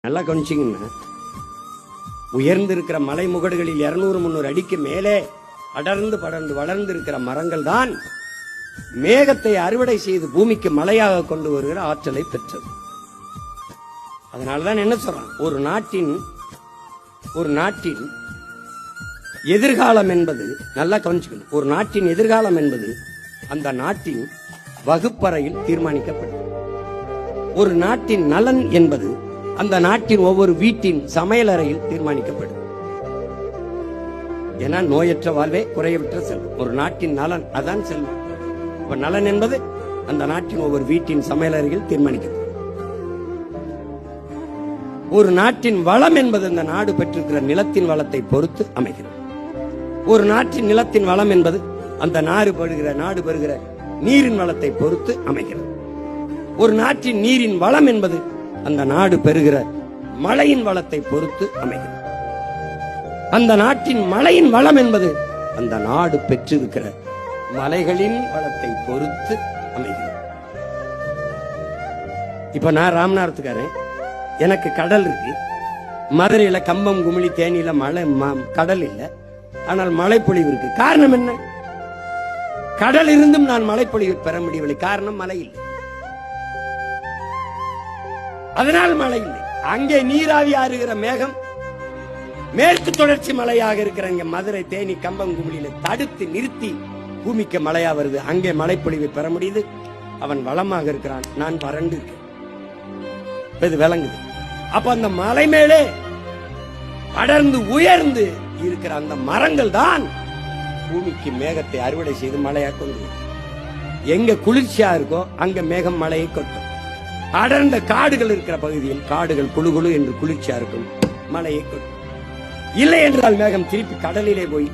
நல்லா கவனிச்சிங்கன்னா, உயர்ந்திருக்கிற மலை முகடுகளில் 200-300 அடிக்கு மேலே அடர்ந்து படர்ந்து வளர்ந்து இருக்கிற மரங்கள் தான் மேகத்தை அறுவடை செய்து பூமிக்கு மழையாக கொண்டு வருகிற ஆற்றலை பெற்றது. அதனாலதான் என்ன சொல்றான், ஒரு நாட்டின் எதிர்காலம் என்பது, நல்லா கவனிச்சுக்கணும், ஒரு நாட்டின் எதிர்காலம் என்பது அந்த நாட்டின் வகுப்பறையில் தீர்மானிக்கப்படும். ஒரு நாட்டின் நலன் என்பது அந்த நாட்டின் ஒவ்வொரு வீட்டின் சமையலறையில் தீர்மானிக்கப்படும். ஏன்னா நோயற்ற வாழ்வே குறையற்ற செல்வம். ஒரு நாட்டின் நலன் அதான் செல்வம். இப்ப நலன் என்பது அந்த நாட்டின் ஒவ்வொரு வீட்டின் சமையலறையில் தீர்மானிக்கப்படும். ஒரு நாட்டின் வளம் என்பது அந்த நாடு பெற்றிருக்கிற நிலத்தின் வளத்தை பொறுத்து அமைகிறது. ஒரு நாட்டின் நிலத்தின் வளம் என்பது அந்த நாடு பெறுகிற நீரின் வளத்தை பொறுத்து அமைகிறது. ஒரு நாட்டின் நீரின் வளம் என்பது அந்த நாடு பெறுகிற மழையின் வளத்தை பொறுத்து அமைகிறது. அந்த நாட்டின் மழையின் வளம் என்பது அந்த நாடு பெற்றிருக்கிற மலைகளின் வளத்தை பொறுத்து அமைகிறது. இப்ப நான் ராமநாதத்துக்காரன், எனக்கு கடல் இருக்கு. மதுரையில கம்பம், குமிழி, தேனியில மழை கடல் இல்லை, ஆனால் மழைப்பொழிவு இருக்கு. காரணம் என்ன? கடல் இருந்தும் நான் மழைப்பொழிவு பெற முடியவில்லை. காரணம் மழை இல்லை. அதனால் மழை இல்லை. அங்கே நீராவி ஆறுகிற மேகம் மேற்கு தொடர்ச்சி மலையாக இருக்கிற இங்க மதுரை, தேனி, கம்பம், குமிழியில தடுத்து நிறுத்தி பூமிக்கு மழையா வருது. அங்கே மழைப்பொழிவை பெற முடியுது. அவன் வளமாக இருக்கிறான், நான் வறண்டு இருக்கேன். இது விளங்குது. அப்ப அந்த மலை மேலே அடர்ந்து உயர்ந்து இருக்கிற அந்த மரங்கள் தான் பூமிக்கு மேகத்தை அறுவடை செய்து மழையா கொண்டு. எங்க குளிர்ச்சியா இருக்கோ அங்க மேகம் மழையை கொட்டும். அடர்ந்த காடுகள் இருக்கிற பகுதியில் காடுகள் குழு குழு என்று குளிர்ச்சியா இருக்கும், மழையை கொட்டும். இல்லை என்றால் மேகம் திருப்பி கடலிலே போய்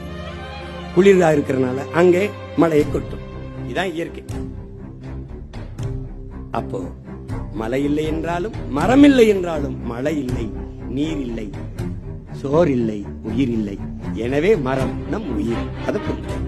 குளிர்தா இருக்கிறனால அங்கே மழையை கொட்டும். இதுதான் இயற்கை. அப்போ மழை இல்லை என்றாலும், மரம் இல்லை என்றாலும், மழை இல்லை, நீர் இல்லை, சோர் இல்லை, உயிர் இல்லை. எனவே மரம் நம் உயிர். அதை புரிஞ்சு